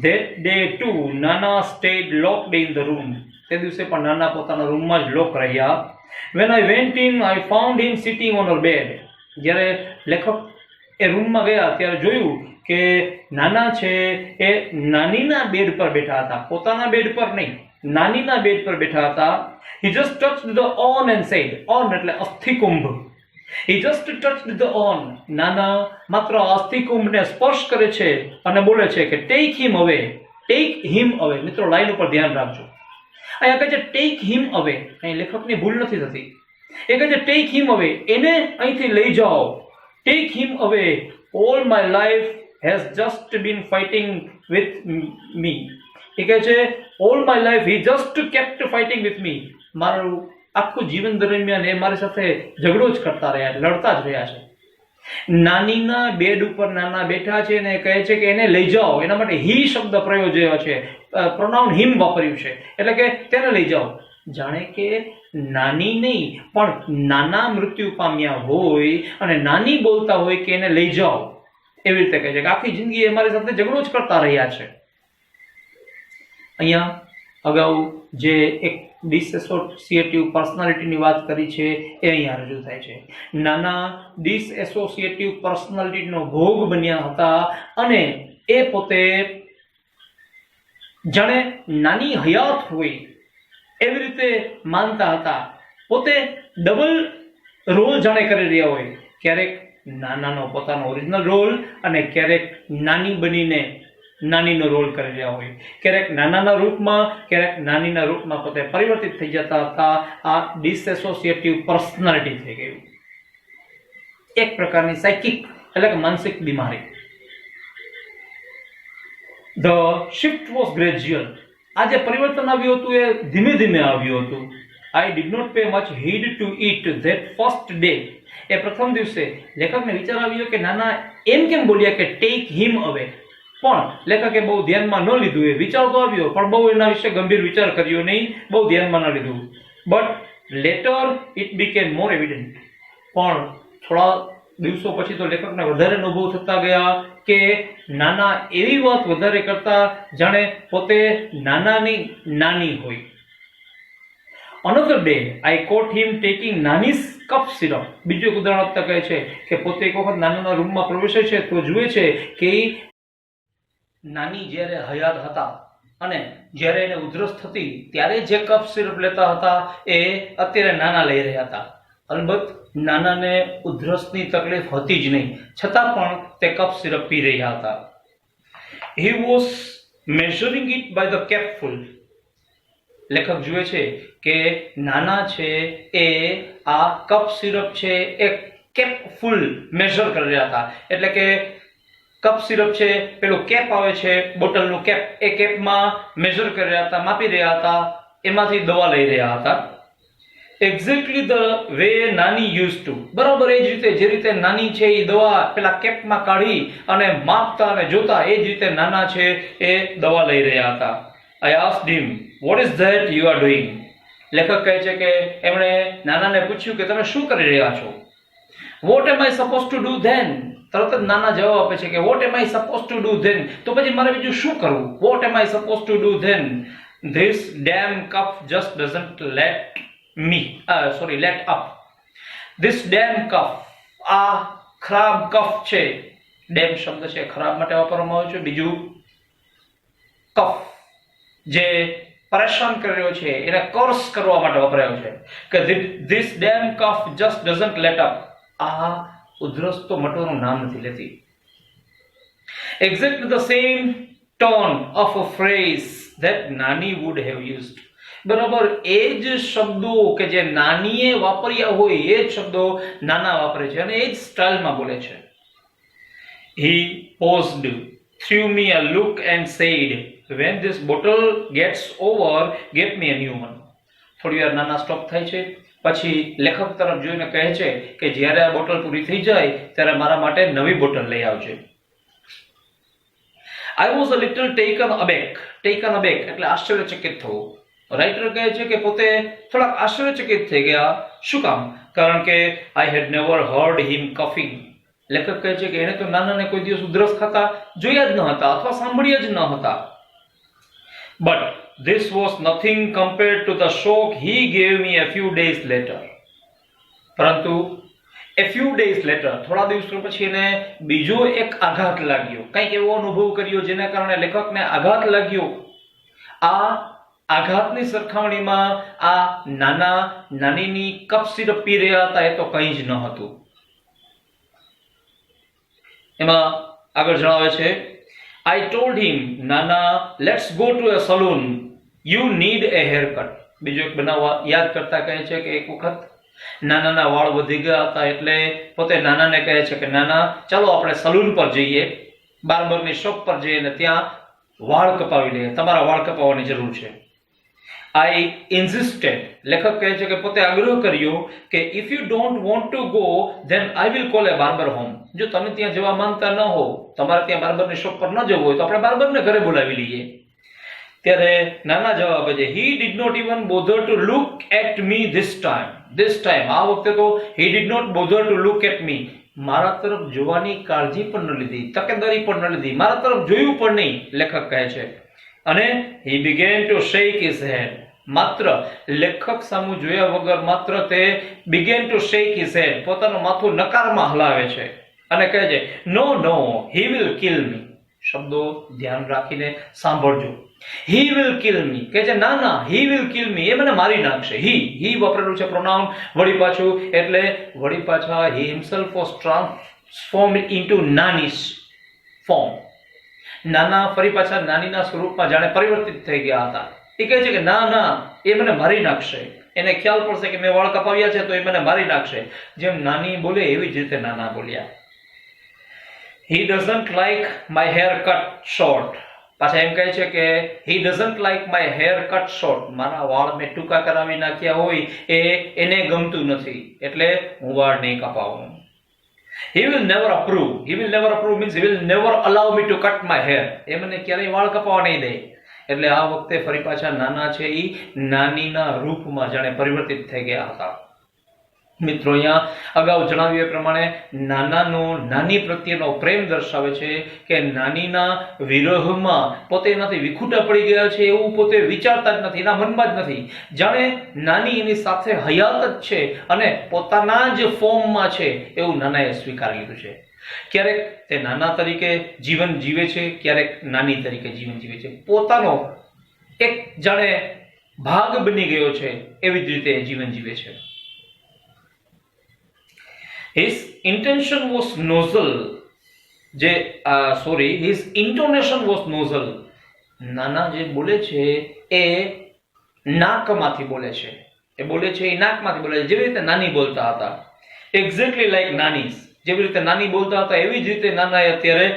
that day too Nana stayed locked in the room. તે દિવસે પણ નાના પોતાના રૂમમાં જ લોક રહ્યા. When I went in, I found him sitting on her bed. જ્યારે લેખક એ રૂમમાં ગયા ત્યારે જોયું કે નાના છે એ નાનીના બેડ પર બેઠા હતા, પોતાના બેડ પર નહીં, નાનીના બેડ પર બેઠા હતા. He just touched the urn and said, urn એટલે અસ્થિકુંભ. He just touched the urn. નાના માત્ર અસ્થિકુંભને સ્પર્શ કરે છે અને બોલે છે કે take him away, take him away. મિત્રો લાઈન ઉપર ધ્યાન રાખજો. અહીંયા કહે છે ટેક હિમ અવે. અહીં લેખકની ભૂલ નથી થતી. એ કહે છે ટેક હિમ અવે, એને અહીંથી લઈ જાઓ. Take him away. All my life has just been fighting with me. એ કહે છે all my life he just kept fighting with me. મારું આખું જીવન દરમિયાન એ મારી સાથે ઝઘડો જ કરતા રહ્યા, લડતા જ રહ્યા છે. નાનીના બેડ ઉપર નાના બેઠા છે ને કહે છે કે એને લઈ જાઓ. એના માટે હી શબ્દ પ્રયોજ્યો છે. પ્રોનાઉન હિમ વાપર્યું છે, એટલે કે તેને લઈ જાઓ. જાણે કે નાની નહીં પણ નાના મૃત્યુ પામ્યા હોય અને નાની બોલતા હોય કે એને લઈ જાઓ, એવી રીતે કહે છે કે આખી જિંદગી અમારી સાથે ઝઘડો જ કરતા રહ્યા છે. અહીંયા અગાઉ જે એક ડિસએસોસિએટિવ પર્સનાલિટીની વાત કરી છે એ અહીંયા રજૂ થાય છે. નાના ડિસએસોસિએટિવ પર્સનાલિટીનો ભોગ બન્યા હતા અને એ પોતે જાણે નાની હયાત હોય એવી રીતે માનતા હતા. પોતે ડબલ રોલ જાણે કરી રહ્યા હોય, ક્યારેક નાનાનો પોતાનો ઓરિજિનલ રોલ અને ક્યારેક નાની બનીને નાનીનો રોલ કરી રહ્યા હોય, ક્યારેક નાનાના રૂપમાં ક્યારેક નાનીના રૂપમાં પોતે પરિવર્તિત થઈ જતા હતા. આ ડિસએસોસિએટિવ પર્સનાલિટી થઈ ગયું, એક પ્રકારની સાયકિક એટલે કે માનસિક બીમારી. The shift was gradual. આ જે પરિવર્તન આવ્યું હતું એ ધીમે ધીમે આવ્યું હતું. I did not pay much heed to it that first day. એ પ્રથમ દિવસે લેખકને વિચાર આવ્યો કે નાના એમ કેમ બોલ્યા કે ટેક હિમ અવે, પણ લેખકે બહુ ધ્યાનમાં ન લીધું. એ વિચાર તો આવ્યો પણ બહુ એના વિશે ગંભીર વિચાર કર્યો નહીં, બહુ ધ્યાનમાં ન લીધું. બટ લેટર ઇટ બીકેમ મોર એવિડન્ટ. પણ થોડા દિવસો પછી તો લેખકને વધારે અનુભવ થતા ગયા કે નાના એવી વાત વધારે કરતા જાણે પોતે નાનાની નાની હોય. Another day I caught him taking Nani's cough syrup. બીજું એક ઉદાહરણ આપતા કહે છે કે પોતે એક વખત નાનાના રૂમમાં પ્રવેશે છે તો જુએ છે કે નાની જ્યારે હયાત હતા અને જ્યારે એને ઉધરસ થતી ત્યારે જે કફ સિરપ લેતા હતા એ અત્યારે નાના લઈ રહ્યા હતા. અલબત્ત નાનાને ઉધરસની તકલીફ હતી જ નહીં, છતાં પણ તે કફ સિરપ પી રહ્યા હતા. He was measuring it by the capful. લેખક જુએ છે કે નાના છે એ આ કફ સિરપ છે એ કેપ ફૂલ મેઝર કરી રહ્યા હતા. એટલે કે કફ સિરપ છે પેલું કેપ આવે છે બોટલનું કેપ, એ કેપમાં મેઝર કરી રહ્યા હતા, માપી રહ્યા હતા, એમાંથી દવા લઈ રહ્યા હતા. એક્ઝેક્ટલી ધ વે નાની યુઝ ટુ. બરાબર એ જ રીતે જે રીતે નાની છે એ દવા પેલા કેપમાં કાઢી અને માપતા અને જોતા એ જ રીતે નાના છે એ દવા લઈ રહ્યા હતા. I asked him, what is that you are doing? લેખક કહે છે કે એમણે નાનાને પૂછ્યું કે તમે શું કરી રહ્યા છો. What am I supposed to do then? તરત જ નાના જવાબ આપે છે કે what am I supposed to do then? તો પછી મારે બીજું શું કરવું? What am I supposed to do then? This damn cough just doesn't let up. This damn cough. આ ખરાબ કફ છે. ડેમ શબ્દ છે ખરાબ માટે વાપરવામાં આવે છે. બીજું કફ જે પરેશાન કરી રહ્યો છે એને કર્સ કરવા માટે વપરાયો છે કે this damn cough just doesn't let up. આ ઉધરસ તો મટવાનું નામ નથી લેતી. Exactly the same tone of a phrase that Nani would have used. બરાબર એ જ શબ્દો કે જે નાનીએ વાપર્યા હોય એ જ શબ્દો નાના વાપરે છે અને એ જ સ્ટાઇલમાં બોલે છે. He paused, threw me a look and said, when this bottle gets over, get me a new one. થોડી વાર નાના સ્ટોપ થાય છે, પછી લેખક તરફ જોઈને કહે છે કે જ્યારે આ બોટલ પૂરી થઈ જાય ત્યારે મારા માટે નવી બોટલ લઈ આવજે. I was a little taken aback એટલે આશ્ચર્યચકિત થવું. રાઇટર કહે છે કે પોતે થોડાક આશ્ચર્યચકિત થઈ ગયા. શું કામ? કારણ કે I had never heard him coughing. લેખક કહે છે કે એને તો નાનાને કોઈ દિવસ ઉધરસ ખાતા જોયા જ ન હતા અથવા સાંભળ્યા જ ન હતા. But this was nothing compared to the shock he gave me a few days later. પરંતુ a few days later થોડા દિવસો પછી એને બીજો એક આઘાત લાગ્યો, કંઈક એવો અનુભવ કર્યો જેના કારણે લેખકને આઘાત લાગ્યો. આ આઘાતની સરખામણીમાં આ નાના નાનીની કફ સિરપ પી રહ્યા હતા એ તો કંઈ જ ન હતું. એમાં આગળ જણાવે છે I told him, Nana, let's go to a salon. You need a haircut. બીજો એક બનાવ યાદ કરતા કહે છે કે એક વખત નાનાના વાળ વધી ગયા હતા એટલે પોતે નાનાને કહે છે કે નાના ચાલો આપણે સલૂન પર જઈએ, બાર્બરની શોપ પર જઈએ અને ત્યાં વાળ કપાવી લઈએ, તમારા વાળ કપાવવાની જરૂર છે. I insisted. લેખક કહે છે કે પોતે આગ્રહ કર્યો કે if you don't want to go then I will call a barber home. જો તમે ત્યાં જવા માંગતા ન હો, તમારે ત્યાં બાર્બરની શોપ પર ન જવું હોય તો આપણે બાર્બરને ઘરે બોલાવી લઈએ. ત્યારે નાના જવાબ આપે છે, he did not even bother to look at me this time. આ વખતે તો he did not bother to look at me, મારા તરફ જોવાની કાળજી પણ ન લીધી, તકેદારી પણ ન લીધી, મારા તરફ જોયું પણ નહીં, લેખક કહે છે. અને he began to shake his head, માત્ર લેખક સામું જોયા વગર માત્ર તે began to shake his head, પોતાનું માથું નકારમાં હલાવે છે અને કહે છે, no, he will kill me. શબ્દો ધ્યાન રાખીને સાંભળજો. he will kill me કહે છે, ના, he will kill me, એ મને મારી નાખશે. he વાપરેલું છે પ્રોનાઉન વળી પાછું, એટલે વળી પાછા he himself was transformed into નાની's form. નાના ફરી પાછા નાનીના સ્વરૂપમાં જાણે પરિવર્તિત થઈ ગયા હતા. એ કહે છે કે ના, એ મને મારી નાખશે. એને ખ્યાલ પડશે કે મેં વાળ કપાવ્યા છે તો એ મને મારી નાખશે. જેમ નાની બોલે એવી જ રીતે નાના બોલ્યા. he doesn't like my hair cut short, પાછા એમ કહે છે કે he doesn't like my hair cut short, મારા વાળ મેં ટૂંકા કરાવી નાખ્યા હોય એને ગમતું નથી, એટલે હું વાળ નહીં કપાવું. he will never approve means he will never allow me to cut my hair, એ મને ક્યારેય વાળ કપાવવા નહીં દે. એટલે આ વખતે ફરી પાછા નાના છે એ નાનીના રૂપમાં જાણે પરિવર્તિત થઈ ગયા હતા. મિત્રો, અહીંયા અગાઉ જણાવ્યું એ પ્રમાણે નાની પ્રત્યેનો પ્રેમ દર્શાવે છે કે નાનીના વિરહમાં પોતે એનાથી વિખૂટા પડી ગયા છે એવું પોતે વિચારતા જ નથી, એના મનમાં જ નથી. જાણે નાની એની સાથે હયાત જ છે અને પોતાના જ ફોર્મમાં છે એવું નાનાએ સ્વીકારી લીધું છે. ક્યારેક તે નાના તરીકે જીવન જીવે છે, ક્યારેક નાની તરીકે જીવન જીવે છે. પોતાનો એક જાણે ભાગ બની ગયો છે એવી જ રીતે જીવન જીવે છે. his intonation was nasal. નાના જે બોલે છે એ નાકમાંથી બોલે છે, જેવી રીતે નાની બોલતા હતા. exactly like નાનીસ, જેવી રીતે નાની બોલતા હતા એવી જ રીતે નાનાએ અત્યારે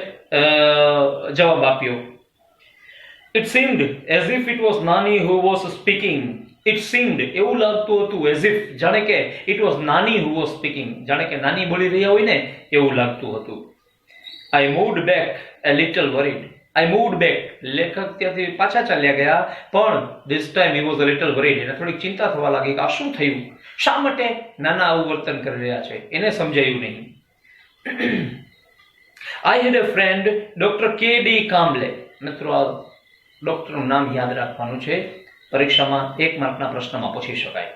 જવાબ આપ્યો. it seemed as if it was Nani who was speaking. It seemed, એવું લાગતું હતું, as if, જાણે કે it was Nani who was speaking, જાણે કે નાની બોલી રહ્યા હોય ને એવું લાગતું હતું. I moved back a little worried. લેખક ત્યાંથી પાછા ચાલ્યા ગયા, પણ this time he was a little worried. એને થોડીક ચિંતા થવા લાગી કે આ શું થયું, શા માટે નાના આવું વર્તન કરી રહ્યા છે, એને સમજાયું નહીં. I had a friend, Dr. K.D. કામ્બલે. મિત્રો, આ ડોક્ટરનું નામ યાદ રાખવાનું છે, પરીક્ષામાં 1 માર્કના પ્રશ્નમાં પૂછી શકાય.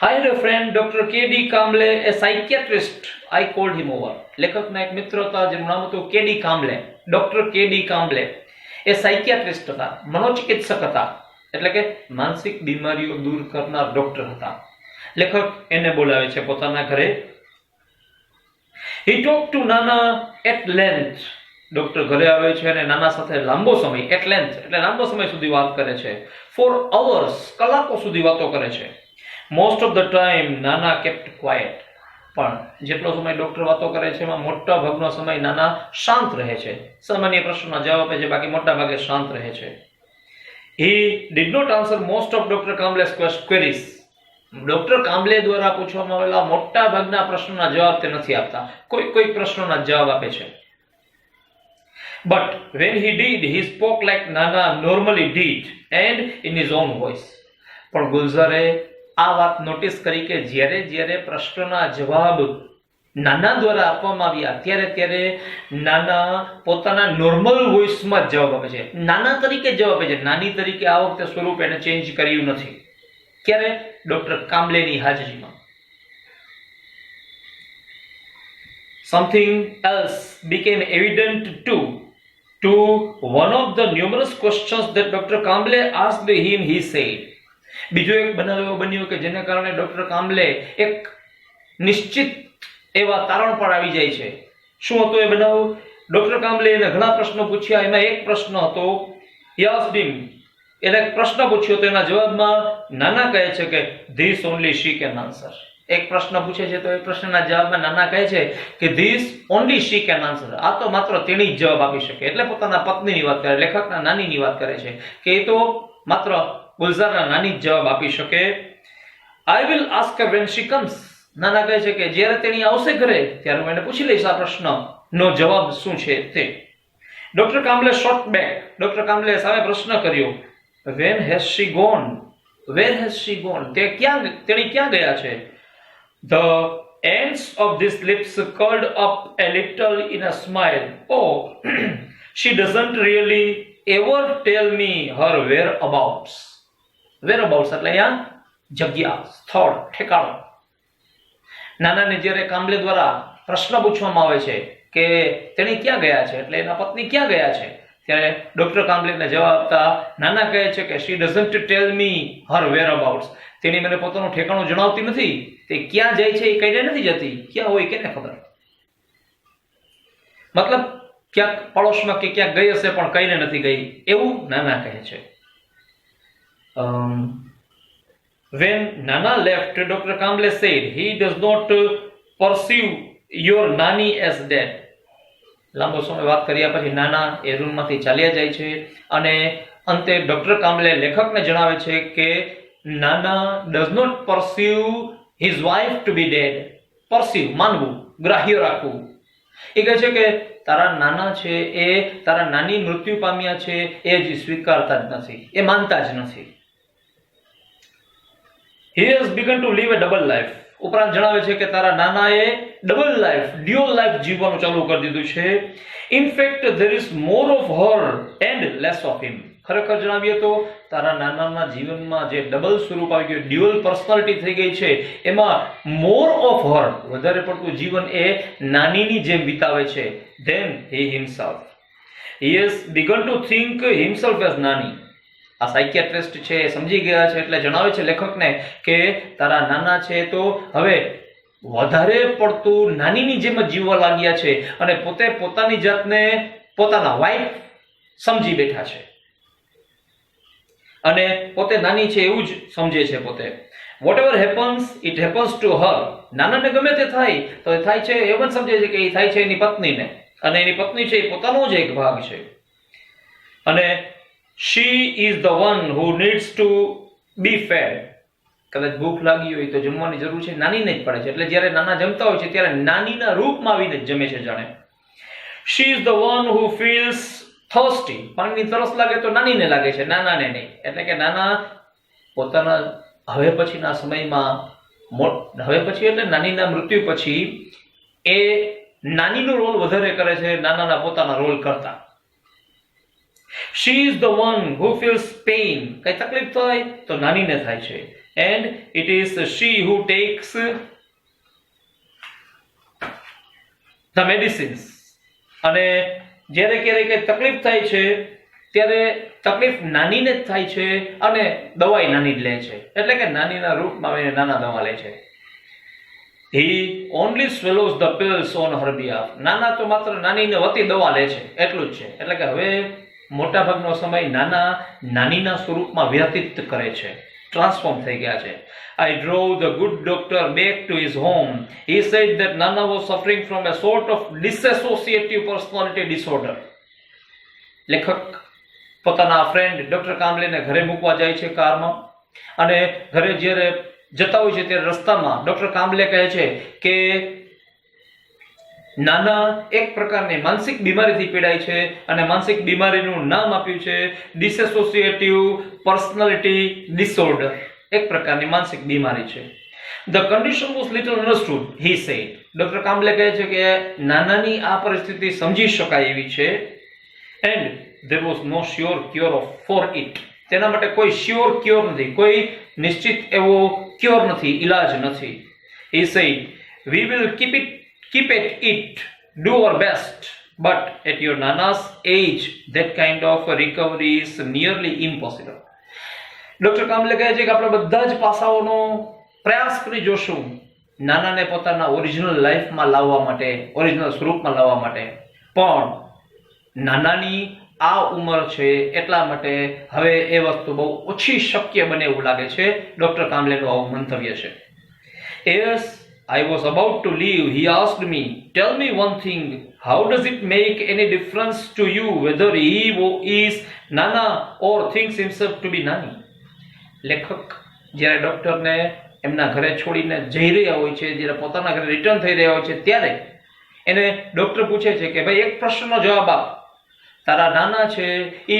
I had a friend, Dr. K.D. કામ્બલે, a psychiatrist. I called him over. લેખકના એક મિત્ર હતા જેનું નામ હતું K.D. કામ્બલે. Doctor K.D. કામ્બલે એ સાયકિયાટ્રિસ્ટ હતા, મનોચિકિત્સક હતા, એટલે કે માનસિક બીમારીઓ દૂર કરનાર ડોક્ટર હતા. લેખક એને બોલાવે છે પોતાના ઘરે. He talked to Nana at length. Doctor ઘરે આવે છે અને નાના સાથે લાંબો સમય, at length એટલે લાંબો સમય સુધી વાત કરે છે. For hours, કલાકો સુધી વાતો કરે છે. Most of the time Nana kept quiet. પણ જેટલો સમય ડોક્ટર વાતો કરે છે એમાં મોટા ભાગનો સમય નાના શાંત રહે છે. સામાન્ય પ્રશ્નોના જવાબ આપે છે, બાકી મોટા ભાગે શાંત રહે છે. He did not answer most of Dr. Kamble's queries. Doctor Kamble દ્વારા પૂછવામાં આવેલા મોટા ભાગના પ્રશ્નોના જવાબ તે નથી આપતા, કોઈ પ્રશ્નોના જવાબ આપે છે. But when he did, he spoke like Nana normally did and in his own voice. પણ ગુલઝારે આ વાત નોટિસ કરી કે જ્યારે પ્રશ્નના જવાબ નાના દ્વારા આપવામાં આવ્યા ત્યારે નાના પોતાના નોર્મલ વોઇસમાં જ જવાબ આપે છે, નાના તરીકે જવાબ આપે છે. નાની તરીકે આ વખતે સ્વરૂપ એને ચેન્જ કર્યું નથી. ક્યારે? ડોક્ટર કામ્બલેની હાજરીમાં. Something else became evident too. To one of the numerous questions that Dr. Kamble asked him, he said. બીજો એક બનાવ એવો બન્યો કે જેને કારણે ડોક્ટર કામ્બલે એક નિશ્ચિત એવા તારણ પર આવી જાય છે. શું હતો એ બનાવ? ડોક્ટર કામ્બલે એને ઘણા પ્રશ્નો પૂછ્યા, એમાં એક પ્રશ્ન હતો, એને એક પ્રશ્ન પૂછ્યો તો એના જવાબમાં નાના કહે છે કે this only she can answer. એક પ્રશ્ન પૂછે છે તો એ પ્રશ્નના જવાબમાં નાના કહે છે કે this only she can answer. આ તો માત્ર તેણી જ જવાબ આપી શકે. એટલે પોતાના પત્નીની વાત કરે, લેખકના નાનીની વાત કરે છે કે એ તો માત્ર ગુલઝારના નાની જ જવાબ આપી શકે. I will ask her when she comes. નાના કહે છે કે જ્યારે તેણી આવશે ઘરે ત્યારે હું એને પૂછી લઈશ આ પ્રશ્નનો જવાબ શું છે તે. Doctor Kamble shot back. Doctor Kamble સામે પ્રશ્ન કર્યો. When has she gone? Where has she gone? તેણી ક્યાં ગયા છે? The ends of these lips curled up a little in a smile. Oh, she doesn't really ever tell me her whereabouts. Whereabouts એટલે અહીંયા જગ્યા, સ્થળ, ઠેકાણું. નાનાને જ્યારે કામલે દ્વારા પ્રશ્ન પૂછવામાં આવે છે કે તેણી ક્યાં ગયા છે, એટલે એના પત્ની ક્યાં ગયા છે, ત્યારે ડોક્ટર કામલેને જવાબ આપતા નાના કહે છે કે she doesn't tell me her whereabouts. તેણી મને પોતાનું ઠેકાણું જણાવતી નથી, તે ક્યાં જાય છે એ કહીને નથી જતી, ક્યાં હોય કેને ખબર. મતલબ ક્યાંક પડોશમાં કે ક્યાંક ગઈ હશે પણ કહીને નથી ગઈ, એવું નાના કહે છે. When Nana left, Dr. Kamble said he does not perceive your nanny as dead. લાંબો સમય વાત કર્યા પછી નાના એ રૂમમાંથી ચાલ્યા જાય છે અને અંતે ડોક્ટર કામલે લેખકને જણાવે છે કે નાના does not perceive his wife to be dead. perceive માનવું, ગ્રાહ્ય રાખવું. એ કહે છે કે તારા નાના છે એ તારા નાની મૃત્યુ પામ્યા છે એ જ સ્વીકારતા જ નથી, એ માનતા જ નથી. He has begun to live a double life. ઉપરાંત જણાવે છે કે તારા નાનાએ ડબલ લાઈફ, ડ્યુઅલ લાઈફ જીવવાનું ચાલુ કરી દીધું છે. In fact, there is more of her and less of him. ખરેખર જણાવીએ તો તારા નાનાના જીવનમાં જે ડબલ સ્વરૂપ આવી ગયું, ડ્યુઅલ પર્સનાલિટી થઈ ગઈ છે, એમાં મોર ઓફ હર, વધારે પડતું જીવન એ નાનીની જેમ વિતાવે છે than he himself. He has begun to think himself as નાની. આ સાયકિયાટ્રિસ્ટ છે એ સમજી ગયા છે એટલે જણાવે છે લેખકને કે તારા નાના છે તો હવે વધારે પડતું નાનીની જેમ જ જીવવા લાગ્યા છે અને પોતે પોતાની જાતને પોતાના વાઇફ સમજી બેઠા છે અને પોતે નાની છે એવું જ સમજે છે પોતે. whatever happens it happens to her. નાનાને ગમે તે થાય તો એ થાય છે એવું સમજે છે કે એ થાય છે એની પત્નીને, અને એની પત્ની છે એ પોતાનો જ એક ભાગ છે. અને she is the one who needs to be fed. કદાચ ભૂખ લાગી હોય તો જમવાની જરૂર છે નાનીને જ પડે છે, એટલે જ્યારે નાના જમતા હોય છે ત્યારે નાનીના રૂપમાં આવીને જ જમે છે જાણે. she is the one who feels thirsty. પાણીની તરસ લાગે તો નાનીને લાગે છે, નાનાને નહીં. એટલે કે નાના પોતાના હવે પછીના સમયમાં, હવે પછી એટલે નાનીના મૃત્યુ પછી એ નાનીનો રોલ વધારે કરે છે નાનાના પોતાના રોલ કરતા. She is the one who feels pain. કઈ તકલીફ થાય તો નાનીને થાય છે. And it is she who takes the medicines. અને જ્યારે ક્યારે કઈ તકલીફ થાય છે ત્યારે તકલીફ નાનીને જ થાય છે અને દવાઈ નાની જ લે છે, એટલે કે નાનીના રૂપમાં આવીને નાના દવા લે છે. He only swallows the pills on her behalf. નાના તો માત્ર નાનીને વતી દવા લે છે એટલું જ છે. એટલે કે હવે મોટા ભાગનો સમય નાના નાનીના સ્વરૂપમાં વ્યતીત કરે છે, ટ્રાન્સફોર્મ થઈ ગયા છે. I drove the good doctor back to his home. He said that Nana was suffering from a sort of dissociative personality disorder. લેખક પોતાના ફ્રેન્ડ ડોક્ટર કામલેને ઘરે મૂકવા જાય છે કારમાં, અને ઘરે જ્યારે જતા હોય છે ત્યારે રસ્તામાં ડોક્ટર કામલે કહે છે કે નાના એક પ્રકારની માનસિક બીમારીથી પીડાય છે અને માનસિક બીમારીનું નામ આપ્યું છે ડિસોસિએટિવ પર્સનાલિટી ડિસઓર્ડર. એક પ્રકારની માનસિક બીમારી છે. The condition was little understood, he said. Doctor Kamble કહે છે કે નાનાની આ પરિસ્થિતિ સમજી શકાય એવી છે. And there was no sure cure for it. તેના માટે કોઈ શ્યોર ક્યોર નથી, કોઈ નિશ્ચિત એવો ક્યોર નથી, ઇલાજ નથી. He said, we will keep at it, do our best, but at your Nana's age that kind of recovery is nearly impossible. Doctor Kamble કહે છે કે આપણે બધા જ પાસાઓનો પ્રયાસ કરી જોશું નાનાને પોતાના ઓરિજિનલ લાઈફમાં લાવવા માટે, ઓરિજિનલ સ્વરૂપમાં લાવવા માટે, પણ નાનાની આ ઉંમર છે એટલા માટે હવે એ વસ્તુ બહુ ઓછી શક્ય બને એવું લાગે છે. ડોક્ટર કામલેનું આવું મંતવ્ય છે. Yes, I was about to leave. He asked me, tell me one thing. How does it make any difference to you whether he is Nana or thinks himself to be Nani? લેખક જ્યારે ડોક્ટરને એમના ઘરે છોડીને જઈ રહ્યા હોય છે, જ્યારે પોતાના ઘરે રિટર્ન થઈ રહ્યા હોય છે, ત્યારે એને ડોક્ટર પૂછે છે કે ભાઈ એક પ્રશ્નનો જવાબ આપ, તારા નાના છે એ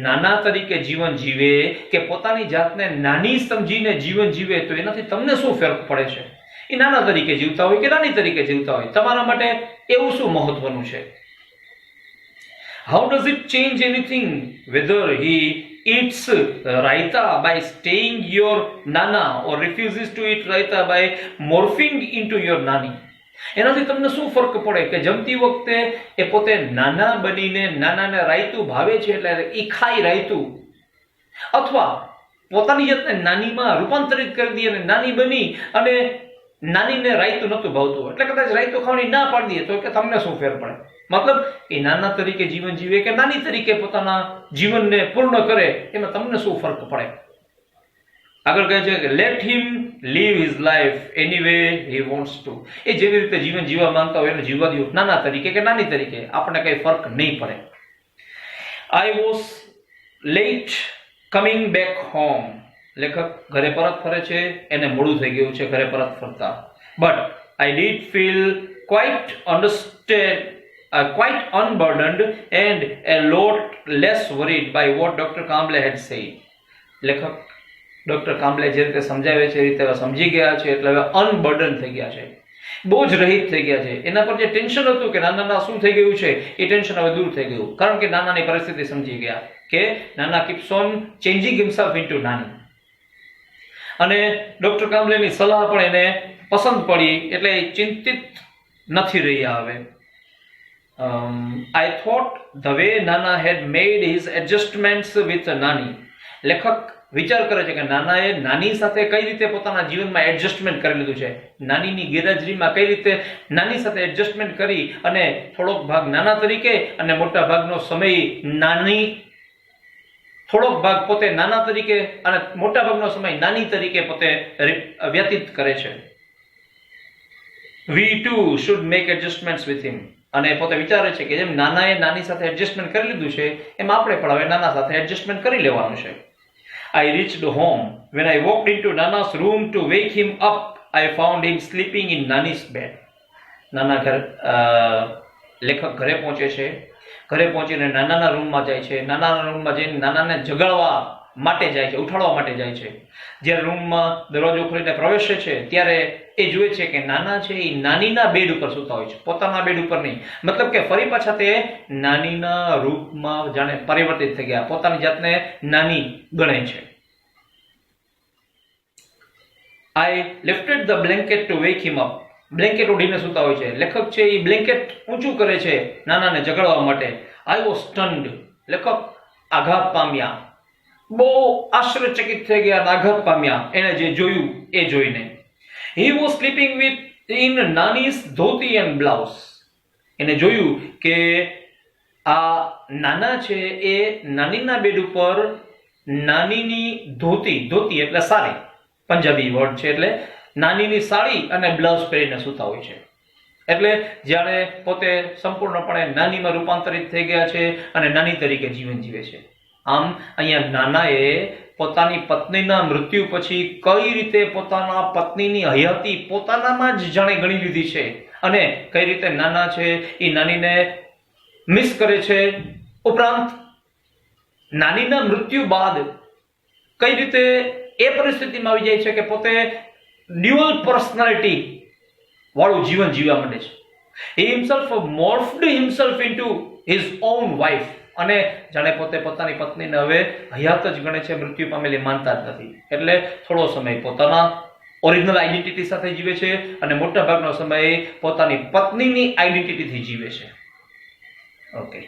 નાના તરીકે જીવન જીવે કે પોતાની જાતને નાની સમજીને જીવન જીવે, તો એનાથી તમને શું ફરક પડે છે? એ નાના તરીકે જીવતા હોય કે નાની તરીકે જીવતા હોય, તમારા માટે એવું શું મહત્વનું છે? How does it change anything whether he eats raita by staying your nana or refuses to eat raita by morphing into your nani? એનાથી તમને શું ફરક પડે કે જમતી વખતે એ પોતે નાના બનીને નાનાને રાયતું ભાવે છે એટલે એ ખાય રાયતું, અથવા પોતાની જાતને નાનીમાં રૂપાંતરિત કરી દે અને નાની બની અને નાનીને રાયતું નહોતું ભાવતું એટલે કદાચ રાયતું ખાવાની ના પાડી દે, તો કે તમને શું ફેર પડે? મતલબ એ નાના તરીકે જીવન જીવે કે નાની તરીકે પોતાના જીવનને પૂર્ણ કરે, એમાં તમને શું ફરક પડે? આગળ કહે છે કે let him live his life any way he wants to. એ જેવી રીતે જીવન જીવવા માંગતા હોય એને જીવવા દો, નાના તરીકે કે નાની તરીકે, આપણને કઈ ફરક નહીં પડે. I was late coming back home. લેખક ઘરે પરત ફરે છે, એને મોડું થઈ ગયું છે ઘરે પરત ફરતા. But I did feel quite unburdened and a lot less worried by what Dr. Kamble had said. લેખક ડોક્ટર કામ્બલે જે રીતે સમજાવે છે એ રીતે સમજી ગયા છે, એટલે હવે અનબર્ડન થઈ ગયા છે, બોજ રહિત થઈ ગયા છે. એના પર જે ટેન્શન હતું કે નાના શું થઈ ગયું છે, એ ટેન્શન હવે દૂર થઈ ગયું, કારણ કે નાનાની પરિસ્થિતિ સમજી ગયા કે નાના keeps on changing himself into નાની. અને ડોક્ટર કામ્બલેની સલાહ પણ એને પસંદ પડી એટલે ચિંતિત નથી રહ્યા હવે. I thought the way Nana had made his adjustments with Nani. લેખક વિચાર કરે છે કે નાનાએ નાની સાથે કઈ રીતે પોતાના જીવનમાં એડજસ્ટમેન્ટ કરી લીધું છે, નાનીની ગેરહાજરીમાં કઈ રીતે નાની સાથે એડજસ્ટમેન્ટ કરી અને થોડોક ભાગ નાના તરીકે અને મોટા ભાગનો સમય નાની, થોડોક ભાગ પોતે નાના તરીકે અને મોટા ભાગનો સમય નાની તરીકે પોતે વ્યતીત કરે છે. We too should make adjustments with him. અને પોતે વિચારે છે કે જેમ નાનાએ નાની સાથે એડજસ્ટમેન્ટ કરી લીધું છે એમ આપણે પણ હવે નાના સાથે એડજસ્ટમેન્ટ કરી લેવાનું છે. I reached home. When I walked into Nana's room to wake him up, I found him sleeping in Nani's bed. નાના ઘર લેખક ઘરે પહોંચે છે, ઘરે પહોંચીને નાનાના રૂમમાં જાય છે, નાનાના રૂમમાં જઈને નાનાને જગાડવા માટે જાય છે, ઉઠાડવા માટે જાય છે. જ્યારે રૂમમાં દરવાજો ખોલીને પ્રવેશે છે ત્યારે એ જુએ છે કે નાના છે એ નાનીના બેડ ઉપર સૂતા હોય છે, પોતાના બેડ ઉપર નહીં. મતલબ કે ફરી પાછા તે નાનીના રૂપમાં જાણે પરિવર્તિત થઈ ગયા, પોતાની જાતને નાની ગણે છે. I lifted the blanket to wake him up. Blanket ઓઢીને સૂતા હોય છે. લેખક છે એ બ્લેન્કેટ ઊંચું કરે છે નાનાને જગાડવા માટે. I was stunned. લેખક આઘાત પામ્યા, બહુ આશ્ચર્યચકિત થઈ ગયા, આઘાત પામ્યા એને જે જોયું એ જોઈને. He was sleeping in Nani's dhoti and blouse. એને જોયું કે આ નાના છે એ નાનીના બેડ ઉપર નાનીની ધોતી, ધોતી એટલે સાડી, પંજાબી વર્ડ છે, એટલે નાનીની સાડી અને બ્લાઉઝ પહેરીને સૂતા હોય છે. એટલે જ્યારે પોતે સંપૂર્ણપણે નાનીમાં રૂપાંતરિત થઈ ગયા છે અને નાની તરીકે જીવન જીવે છે. આમ અહીંયા નાનાએ પોતાની પત્નીના મૃત્યુ પછી કઈ રીતે પોતાના પત્નીની હયાતી પોતાનામાં જ જાણે ગણી લીધી છે અને કઈ રીતે નાના છે એ નાનીને મિસ કરે છે. ઉપરાંત નાનીના મૃત્યુ બાદ કઈ રીતે એ પરિસ્થિતિમાં આવી જાય છે કે પોતે ડ્યુઅલ પર્સનાલિટી વાળું જીવન જીવવા માંડે છે. He himself morphed himself into his own wife. અને જાણે પોતે પોતાની પત્નીને હવે હયાત જ ગણે છે, મૃત્યુ પામેલી માનતા જ નથી. એટલે થોડો સમય પોતાના ઓરિજિનલ આઈડેન્ટિટી સાથે જીવે છે અને મોટા ભાગનો સમય પોતાની પત્નીની આઈડેન્ટિટીથી જીવે છે. ઓકે.